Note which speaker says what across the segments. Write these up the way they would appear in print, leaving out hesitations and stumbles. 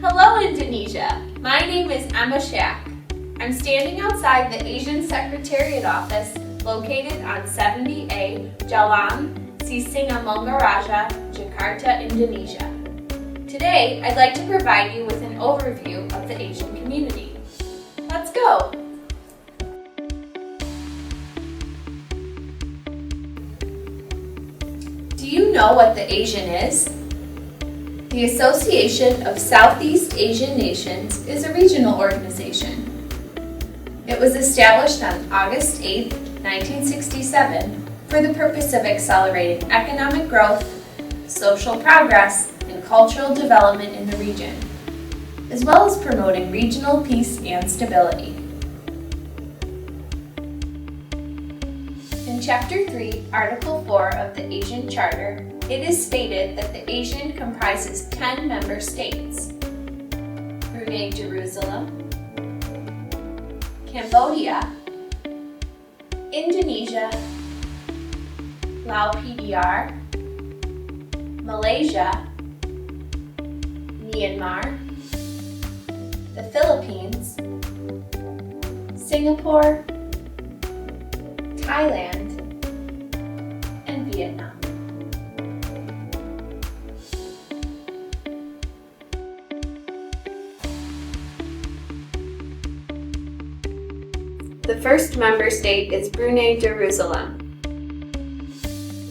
Speaker 1: Hello, Indonesia. My name is Emma Shak. I'm standing outside the Asian Secretariat Office located on 70A Jalan Sisingamangaraja, Jakarta, Indonesia. Today, I'd like to provide you with an overview of the Asian community. Let's go! Do you know what the ASEAN is? The Association of Southeast Asian Nations is a regional organization. It was established on August 8, 1967, for the purpose of accelerating economic growth, social progress, and cultural development in the region, as well as promoting regional peace and stability. In Chapter 3, Article 4 of the ASEAN Charter, it is stated that the ASEAN comprises 10 member states: Brunei Darussalam, Cambodia, Indonesia, Laos PDR, Malaysia, Myanmar, the Philippines, Singapore, Thailand, and Vietnam. The first member state is Brunei Darussalam.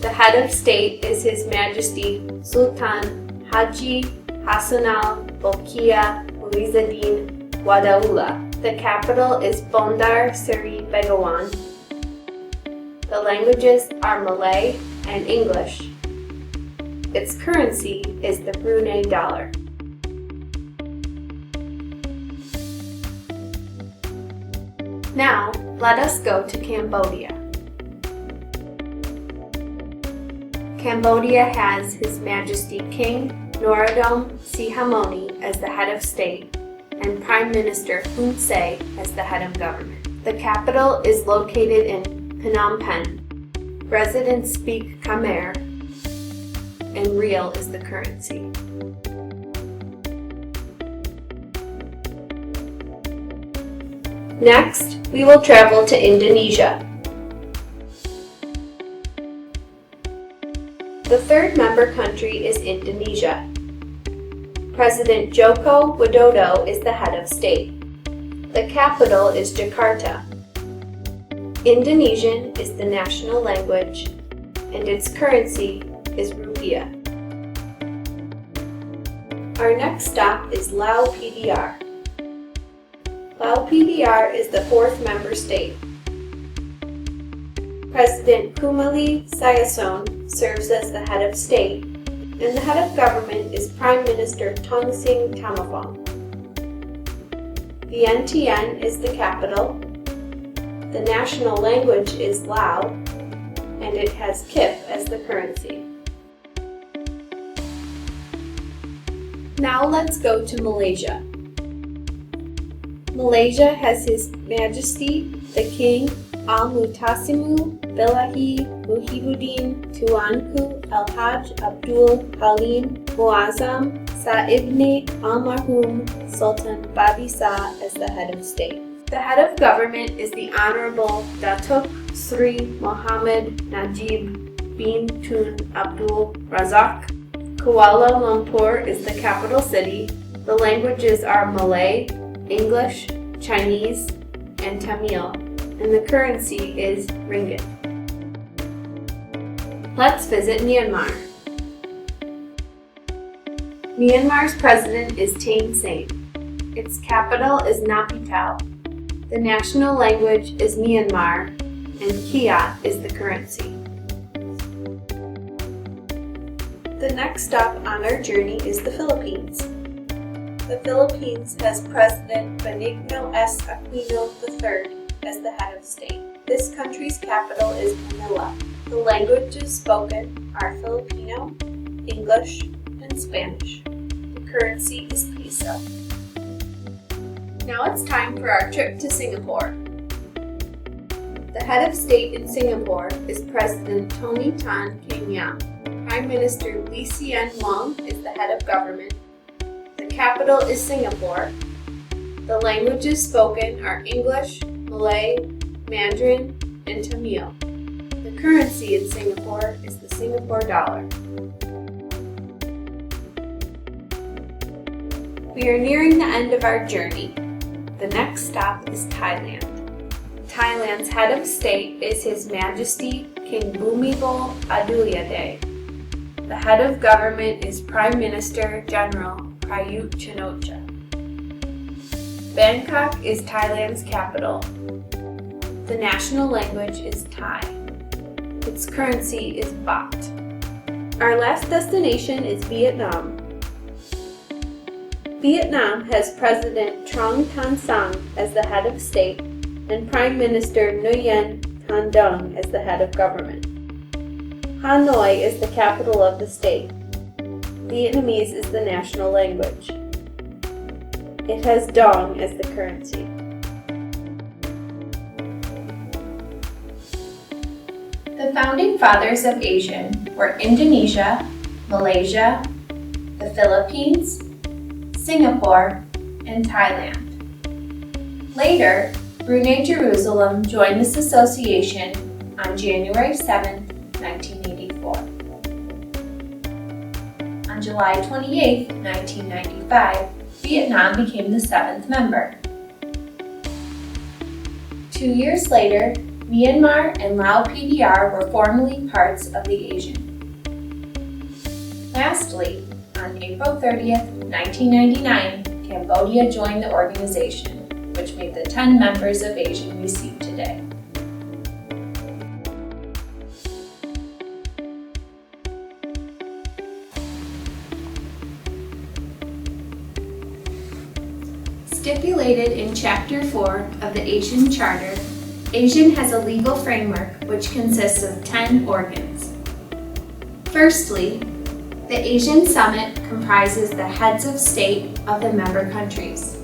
Speaker 1: The head of state is His Majesty Sultan Haji Hassanal Bolkiah Muizuddin Wadaula. The capital is Bandar Seri Begawan. The languages are Malay and English. Its currency is the Brunei dollar. Now, let us go to Cambodia. Cambodia has His Majesty King Norodom Sihamoni as the head of state and Prime Minister Hun Sen as the head of government. The capital is located in Phnom Penh. Residents speak Khmer, and Riel is the currency. Next, we will travel to Indonesia. The third member country is Indonesia. President Joko Widodo is the head of state. The capital is Jakarta. Indonesian is the national language, and its currency is rupiah. Our next stop is Laos PDR. Laos PDR is the fourth member state. President Kumali Sayasone serves as the head of state, and the head of government is Prime Minister Tongsin Tamavong. Vientiane is the capital. The national language is Lao, and it has kip as the currency. Now let's go to Malaysia. Malaysia has His Majesty the King Al-Mu'tasimu Billahi Muhyiddin Tuanku Al-Hajj Abdul Halim Muazzam Sa'ibni Al-Marhum Sultan Babisa as the head of state. The head of government is the Honorable Datuk Sri Muhammad Najib bin Tun Abdul Razak. Kuala Lumpur is the capital city. The languages are Malay, English, Chinese, and Tamil, and the currency is ringgit. Let's visit Myanmar. Myanmar's president is Thein Sein. Its capital is Naypyidaw. The national language is Myanmar, and kyat is the currency. The next stop on our journey is the Philippines. The Philippines has President Benigno S. Aquino III as the head of state. This country's capital is Manila. The languages spoken are Filipino, English, and Spanish. The currency is peso. Now it's time for our trip to Singapore. The head of state in Singapore is President Tony Tan Keng Yam. Prime Minister Lee Hsien Loong is the head of government. The capital is Singapore. The languages spoken are English, Malay, Mandarin, and Tamil. The currency in Singapore is the Singapore dollar. We are nearing the end of our journey. The next stop is Thailand. Thailand's head of state is His Majesty King Bhumibol Adulyadej. The head of government is Prime Minister General Prayut Chan-o-cha. Bangkok is Thailand's capital. The national language is Thai. Its currency is baht. Our last destination is Vietnam. Vietnam has President Trong Tan Sang as the head of state and Prime Minister Nguyen Thanh Dung as the head of government. Hanoi is the capital of the state. Vietnamese is the national language. It has dong as the currency. The founding fathers of ASEAN were Indonesia, Malaysia, the Philippines, Singapore, and Thailand. Later, Brunei Jerusalem joined this association on January 7, 1984. On July 28, 1995, Vietnam became the 7th member. 2 years later, Myanmar and Lao PDR were formally parts of the ASEAN. Lastly, on April 30th, 1999, Cambodia joined the organization, which made the 10 members of ASEAN we see today. Stipulated in Chapter 4 of the ASEAN Charter, ASEAN has a legal framework which consists of 10 organs. Firstly, the ASEAN Summit comprises the heads of state of the member countries.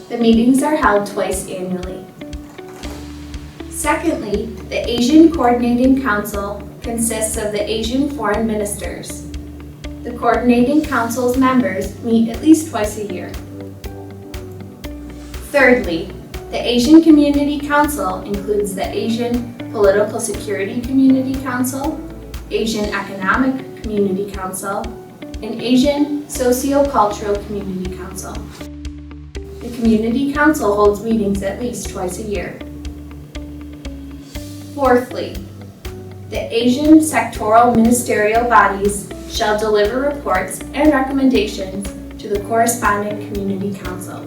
Speaker 1: The meetings are held twice annually. Secondly, the ASEAN Coordinating Council consists of the ASEAN foreign ministers. The Coordinating Council's members meet at least twice a year. Thirdly, the ASEAN Community Council includes the ASEAN Political Security Community Council, ASEAN Economic Community Council, and ASEAN Socio-Cultural Community Council. The Community Council holds meetings at least twice a year. Fourthly, the ASEAN sectoral ministerial bodies shall deliver reports and recommendations to the corresponding Community Council.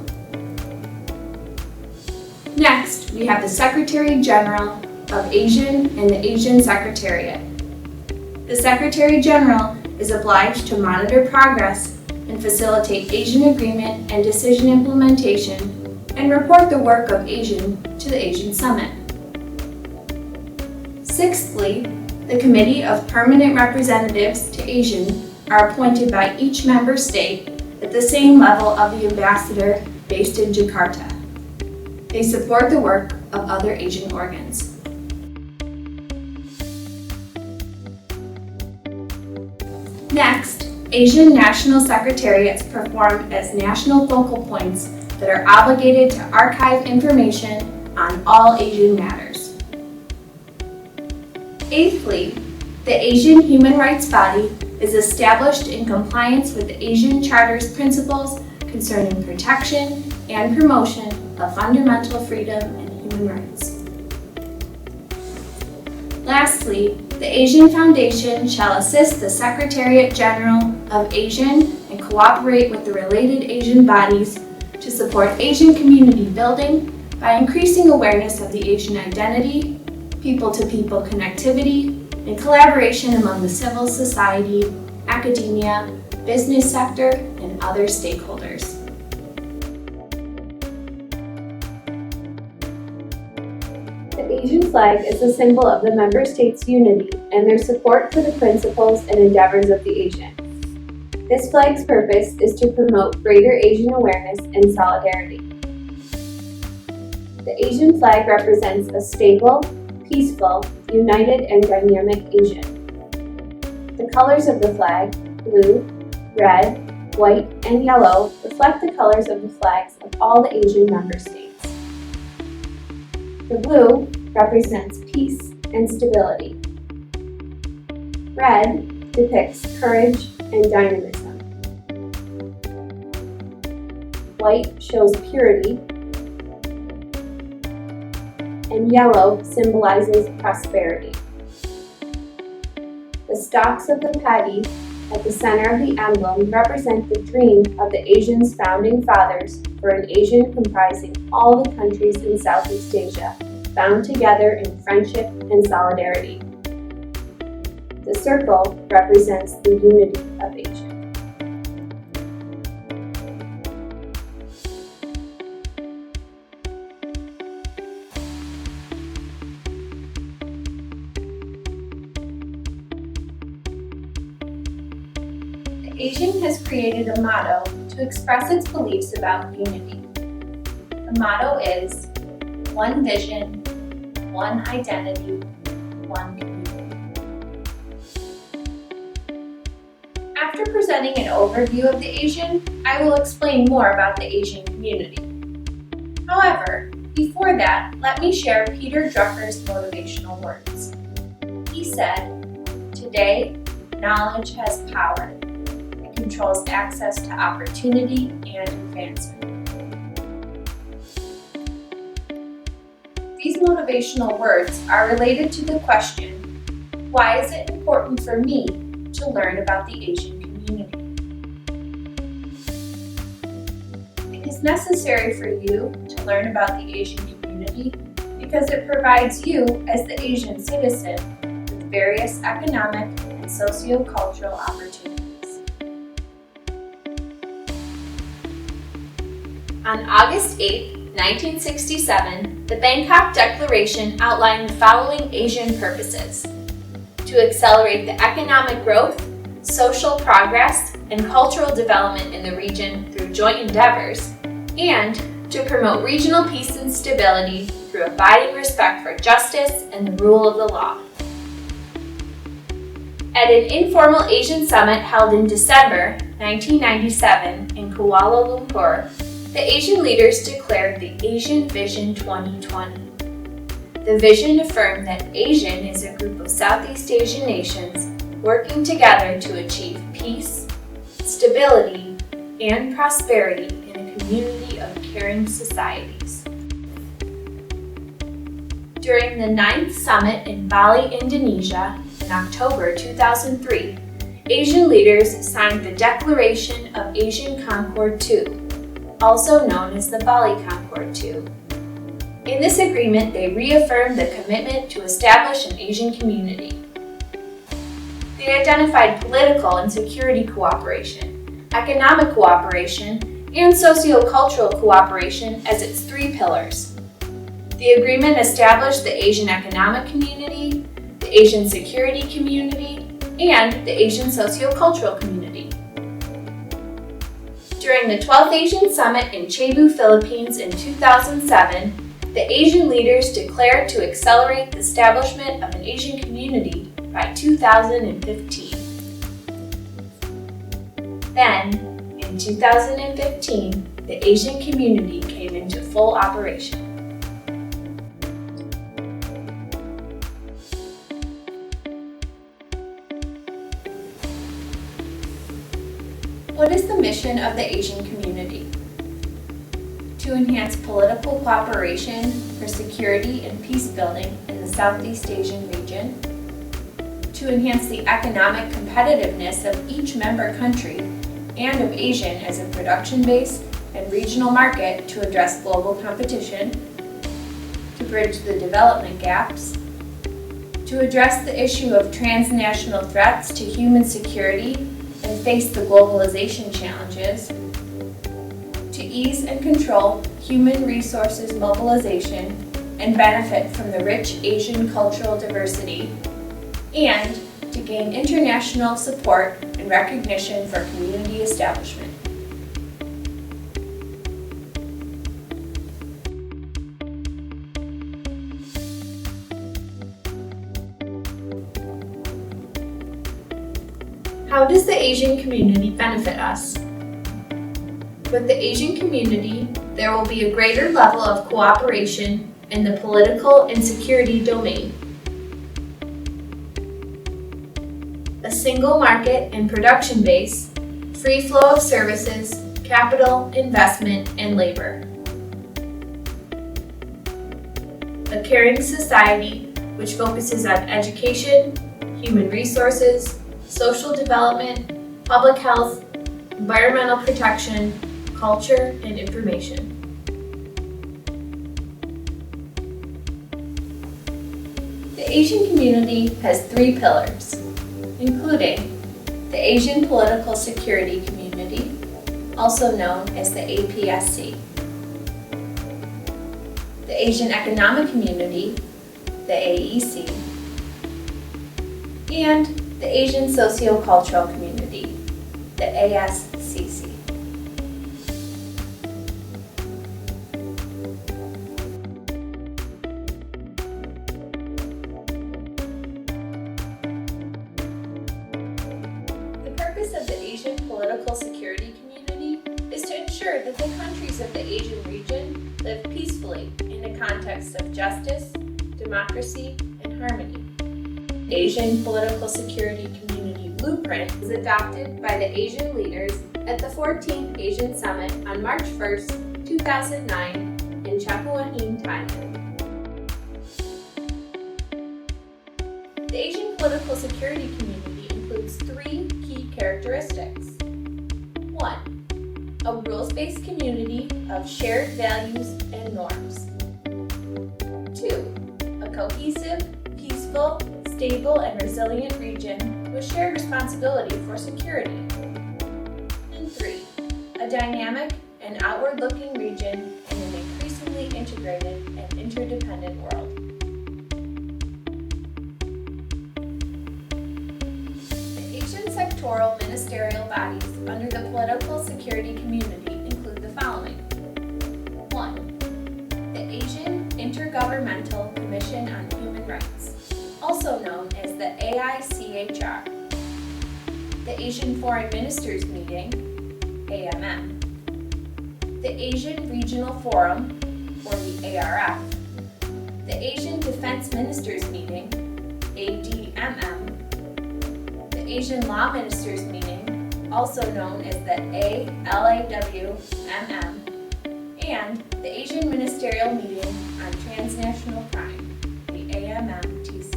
Speaker 1: Next, we have the Secretary General of ASEAN and the ASEAN Secretariat. The Secretary General is obliged to monitor progress and facilitate ASEAN agreement and decision implementation and report the work of ASEAN to the ASEAN Summit. Sixthly, the Committee of Permanent Representatives to ASEAN are appointed by each member state at the same level of the ambassador based in Jakarta. They support the work of other ASEAN organs. Next, ASEAN National Secretariats perform as national focal points that are obligated to archive information on all ASEAN matters. Eighthly, the ASEAN Human Rights Body is established in compliance with the ASEAN Charter's principles concerning protection and promotion of fundamental freedom and human rights. Lastly, the ASEAN Foundation shall assist the Secretariat General of ASEAN and cooperate with the related ASEAN bodies to support ASEAN community building by increasing awareness of the ASEAN identity, people-to-people connectivity, and collaboration among the civil society, academia, business sector, and other stakeholders. The ASEAN flag is a symbol of the member states' unity and their support for the principles and endeavors of the ASEAN. This flag's purpose is to promote greater ASEAN awareness and solidarity. The ASEAN flag represents a stable, peaceful, united, and dynamic ASEAN. The colors of the flag, blue, red, white, and yellow reflect the colors of the flags of all the Asian member states. The blue represents peace and stability. Red depicts courage and dynamism. White shows purity, and yellow symbolizes prosperity. The stalks of the paddy at the center of the emblem represent the dream of the Asian's founding fathers for an Asian comprising all the countries in Southeast Asia, bound together in friendship and solidarity. The circle represents the unity of Asia. ASEAN has created a motto to express its beliefs about unity. The motto is one vision, one identity, one community. After presenting an overview of the ASEAN, I will explain more about the Asian community. However, before that, let me share Peter Drucker's motivational words. He said, "Today, knowledge has power. Controls access to opportunity and advancement." These motivational words are related to the question, why is it important for me to learn about the Asian community? It is necessary for you to learn about the Asian community because it provides you, as the Asian citizen, with various economic and socio-cultural opportunities. On August 8, 1967, the Bangkok Declaration outlined the following Asian purposes: to accelerate the economic growth, social progress, and cultural development in the region through joint endeavors, and to promote regional peace and stability through abiding respect for justice and the rule of the law. At an informal Asian summit held in December 1997 in Kuala Lumpur, the Asian leaders declared the Asian Vision 2020. The vision affirmed that ASEAN is a group of Southeast Asian nations working together to achieve peace, stability, and prosperity in a community of caring societies. During the 9th Summit in Bali, Indonesia, in October 2003, Asian leaders signed the Declaration of Asian Concord II, also known as the Bali Concord II. In this agreement, they reaffirmed the commitment to establish an Asian community. They identified political and security cooperation, economic cooperation, and socio-cultural cooperation as its 3 pillars. The agreement established the Asian Economic Community, the Asian Security Community, and the Asian Socio-Cultural Community. During the 12th Asian Summit in Cebu, Philippines in 2007, the Asian leaders declared to accelerate the establishment of an Asian community by 2015. Then, in 2015, the Asian community came into full operation. What is the mission of the Asian community? To enhance political cooperation for security and peace building in the Southeast Asian region, to enhance the economic competitiveness of each member country and of ASEAN as a production base and regional market to address global competition, to bridge the development gaps, to address the issue of transnational threats to human security and face the globalization challenges, to ease and control human resources mobilization and benefit from the rich Asian cultural diversity, and to gain international support and recognition for community establishment. How does the Asian community benefit us? With the Asian community, there will be a greater level of cooperation in the political and security domain. A single market and production base, free flow of services, capital, investment, and labor. A caring society which focuses on education, human resources, social development, public health, environmental protection, culture, and information. The Asian community has 3 pillars, including the Asian Political Security Community, also known as the APSC, the Asian Economic Community, the AEC, and the Asian Socio-Cultural Community, the ASCC. The purpose of the Asian Political Security Community is to ensure that the countries of the Asian region live peacefully in a context of justice, democracy, and harmony. The Asian Political Security Community Blueprint was adopted by the Asian leaders at the 14th Asian Summit on March 1, 2009 in Chapuahin, Thailand. The Asian Political Security Community includes 3 key characteristics. 1. A rules-based community of shared values and norms. 2. A cohesive, peaceful, stable, and resilient region with shared responsibility for security. And 3. A dynamic and outward-looking region in an increasingly integrated and interdependent world. The Asian sectoral ministerial bodies under the political security community include the following. 1. The Asian Intergovernmental Commission on Human Rights, also known as the AICHR. The Asian Foreign Ministers Meeting, AMM. The Asian Regional Forum, or the ARF. The Asian Defense Ministers Meeting, ADMM. The Asian Law Ministers Meeting, also known as the ALAWMM. And the Asian Ministerial Meeting on Transnational Crime, the AMMTC.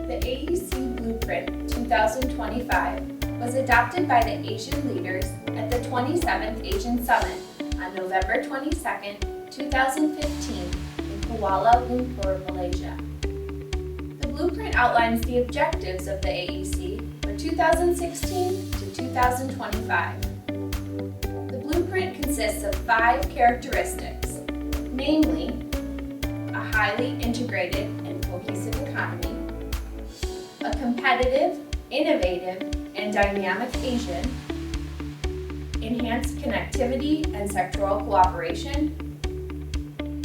Speaker 1: The AEC Blueprint 2025 was adopted by the Asian leaders at the 27th Asian Summit on November 22, 2015 in Kuala Lumpur, Malaysia. The blueprint outlines the objectives of the AEC for 2016 to 2025. The blueprint consists of 5 characteristics, namely, a highly integrated and cohesive economy, a competitive, innovative, and dynamic Asian, enhanced connectivity and sectoral cooperation,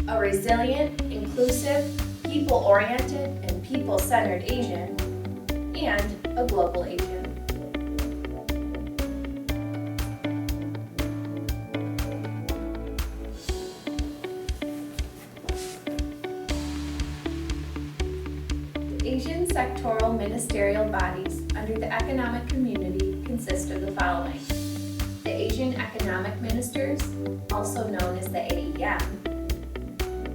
Speaker 1: a resilient, inclusive, people-oriented, and people-centered Asian, and a global Asian. The Asian sectoral ministerial bodies under the economic community consist of the following. The Asian Economic Ministers, also known as the AEM,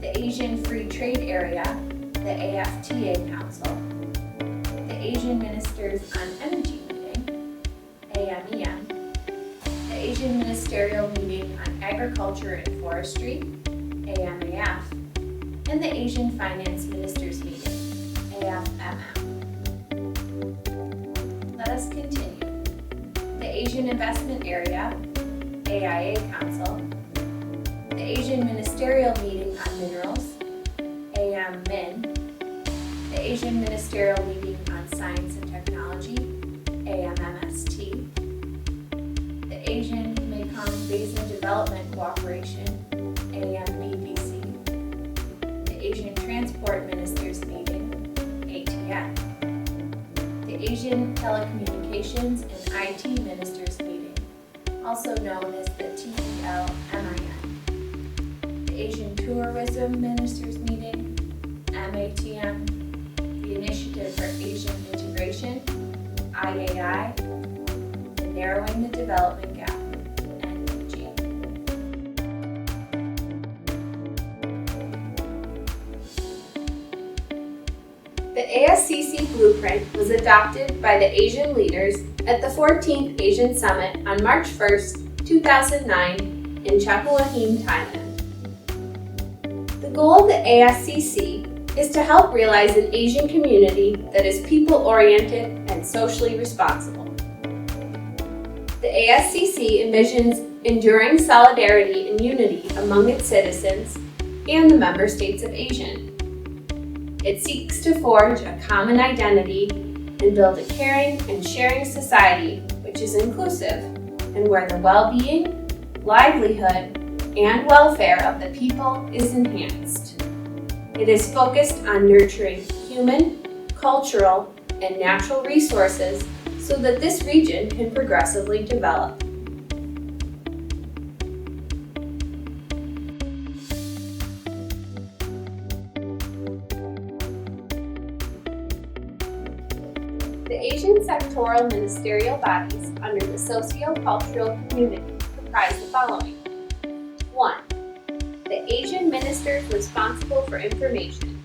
Speaker 1: the Asian Free Trade Area, the AFTA Council, the Asian Ministers on Energy Meeting, AMEM, the Asian Ministerial Meeting on Agriculture and Forestry, AMAF, and the Asian Finance Ministers Meeting, AFMM. Let us continue. The Asian Investment Area, AIA Council, the Asian Ministerial Meeting on Minerals, AMMIN, the Asian Ministerial Meeting on Science and Technology, AMMST, the Asian Mekong Basin Development Cooperation, AMBBC, the Asian Transport Ministers Meeting, ASEAN. The Asian Telecommunications and IT Ministers Meeting, also known as the TEL-MIN. The Asian Tourism Ministers Meeting, MATM. The Initiative for Asian Integration, IAI. And Narrowing the Development Gap, NDG. The ASCC Blueprint was adopted by the Asian leaders at the 14th Asian Summit on March 1, 2009 in Chapulaheme, Thailand. The goal of the ASCC is to help realize an Asian community that is people-oriented and socially responsible. The ASCC envisions enduring solidarity and unity among its citizens and the member states of ASEAN. It seeks to forge a common identity and build a caring and sharing society which is inclusive and where the well-being, livelihood, and welfare of the people is enhanced. It is focused on nurturing human, cultural, and natural resources so that this region can progressively develop. The Asian sectoral ministerial bodies under the socio-cultural community comprise the following. 1. The Asian Ministers Responsible for Information,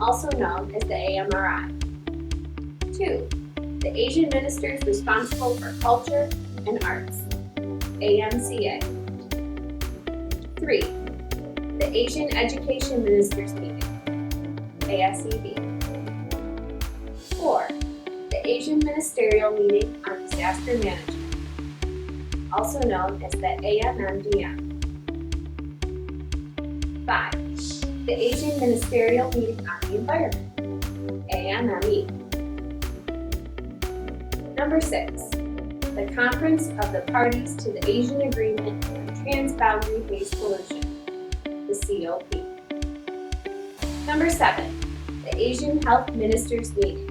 Speaker 1: also known as the AMRI. 2. The Asian Ministers Responsible for Culture and Arts, AMCA. 3. The Asian Education Ministers Meeting, ASEB. 4. The Asian Ministerial Meeting on Disaster Management, also known as the AMMDM. 5. The Asian Ministerial Meeting on the Environment, AMME. Number 6. The Conference of the Parties to the Asian Agreement on Transboundary Waste Pollution, the COP. Number 7. The Asian Health Ministers Meeting,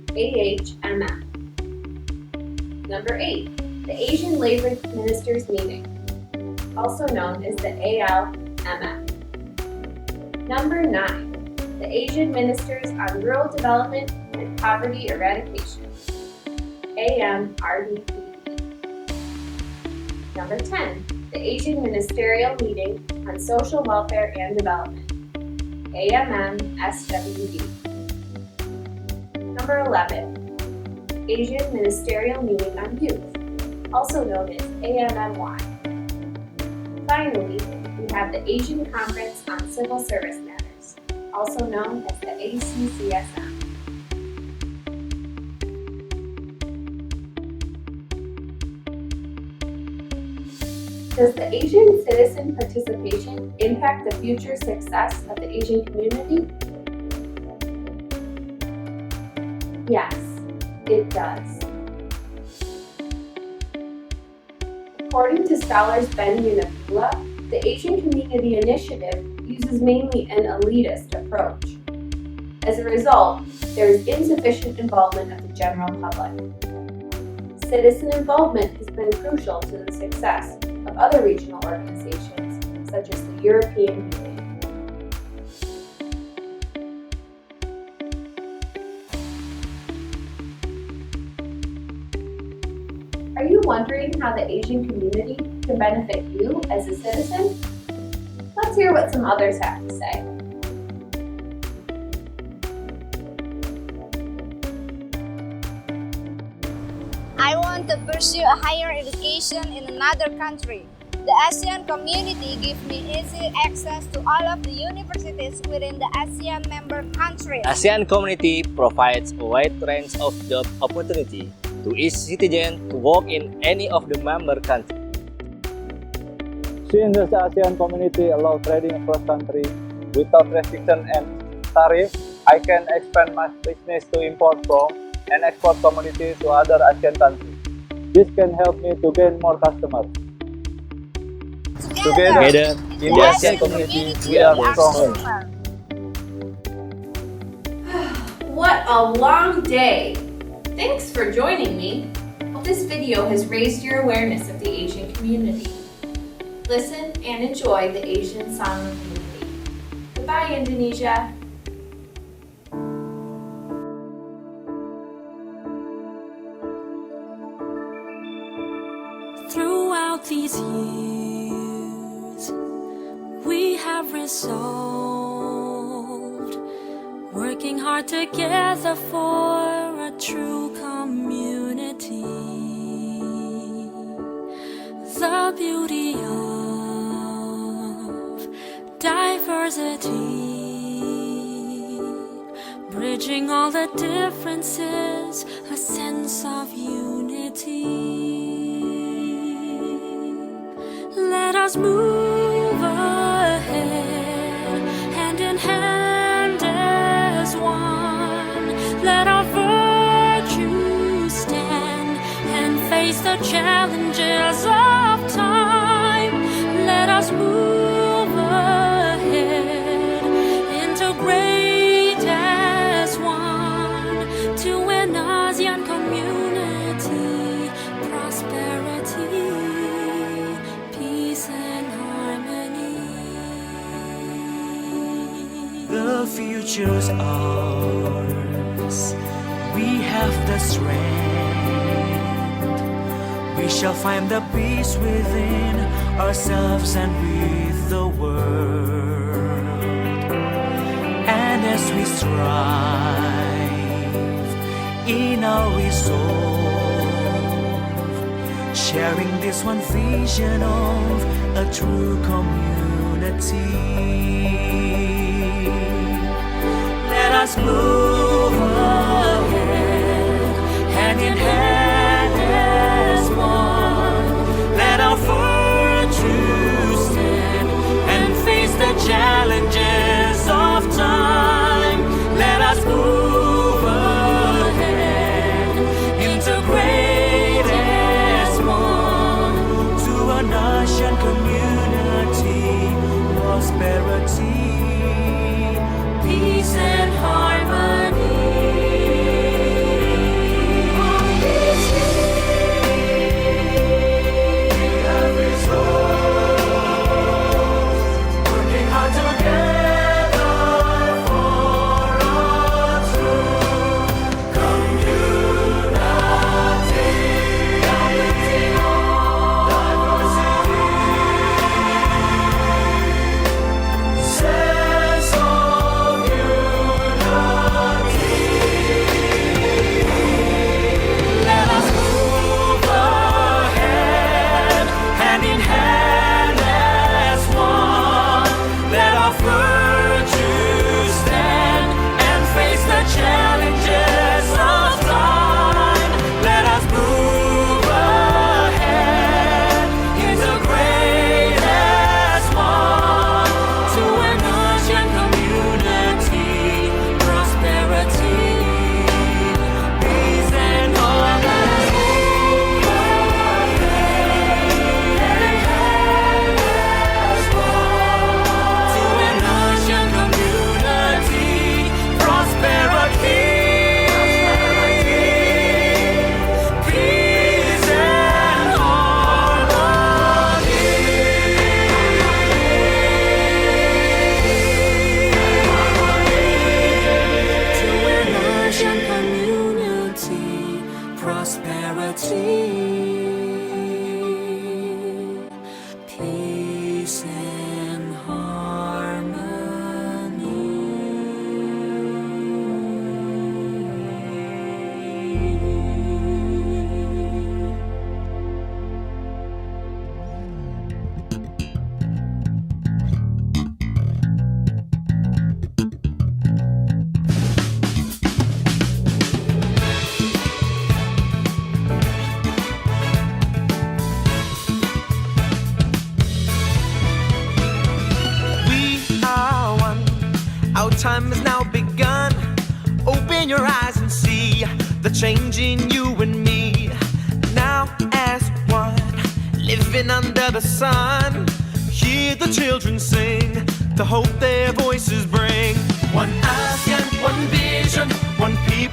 Speaker 1: AHMM. Number 8. The Asian Labor Ministers Meeting, also known as the ALMM. Number 9. The Asian Ministers on Rural Development and Poverty Eradication, AMRDP. Number 10. The Asian Ministerial Meeting on Social Welfare and Development, AMMSWD. Number 11. Asian Ministerial Meeting on Youth, also known as AMMY. Finally, we have the Asian Conference on Civil Service Matters, also known as the ACCSM. Does the Asian citizen participation impact the future success of the Asian community? Yes, it does. According to scholars Benny and Abdullah, the Asian Community Initiative uses mainly an elitist approach. As a result, there is insufficient involvement of the general public. Citizen involvement has been crucial to the success of other regional organizations, such as the European Union. Are you wondering how the Asian community can benefit you as a citizen? Let's hear what some others have to say.
Speaker 2: I want to pursue a higher education in another country. The ASEAN community gives me easy access to all of the universities within the ASEAN member countries.
Speaker 3: ASEAN community provides a wide range of job opportunity to each citizen to work in any of the member countries.
Speaker 4: Since the ASEAN community allows trading across countries without restriction and tariff, I can expand my business to import from and export commodities to other ASEAN countries. This can help me to gain more customers.
Speaker 3: Together, in the ASEAN community, we are strong.
Speaker 1: What a long day! Thanks for joining me. Hope this video has raised your awareness of the Asian community. Listen and enjoy the Asian song of unity. Goodbye, Indonesia!
Speaker 5: Throughout these years, we have resolved, working hard together for a true community. The beauty of diversity, bridging all the differences, a sense of unity. Let us move ahead, hand in hand as one. Let our virtues stand and face the challenges of time. Let us move ahead, integrate as one to an ASEAN community, prosperity, and harmony.
Speaker 6: The future's ours. We have the strength. We shall find the peace within ourselves and with the world. And as we strive in our resolve, sharing this one vision of a true community. Let us move ahead, hand in hand as one. Let our virtues stand and face the challenges of time. Let us move ahead, integrate an ASEAN community, prosperity, peace and harmony. We have resolved, working hard together for a true community. Peace and harmony.
Speaker 7: Our time has now begun. Open your eyes and see the change in you and me. Now as one, living under the sun. Hear the children sing, the hope their voices bring. One ASEAN, one vision, one people.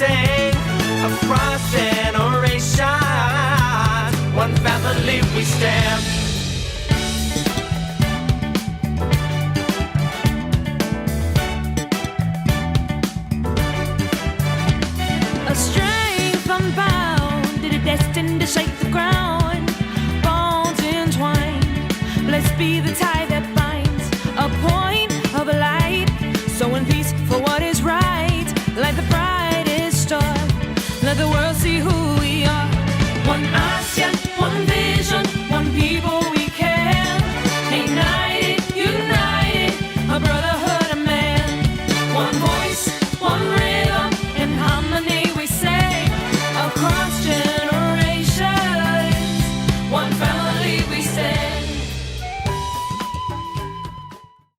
Speaker 7: sing across generations. One family we stand.
Speaker 5: A strength unbound, it is destined to shake the ground. Bones entwined, let's be the tie that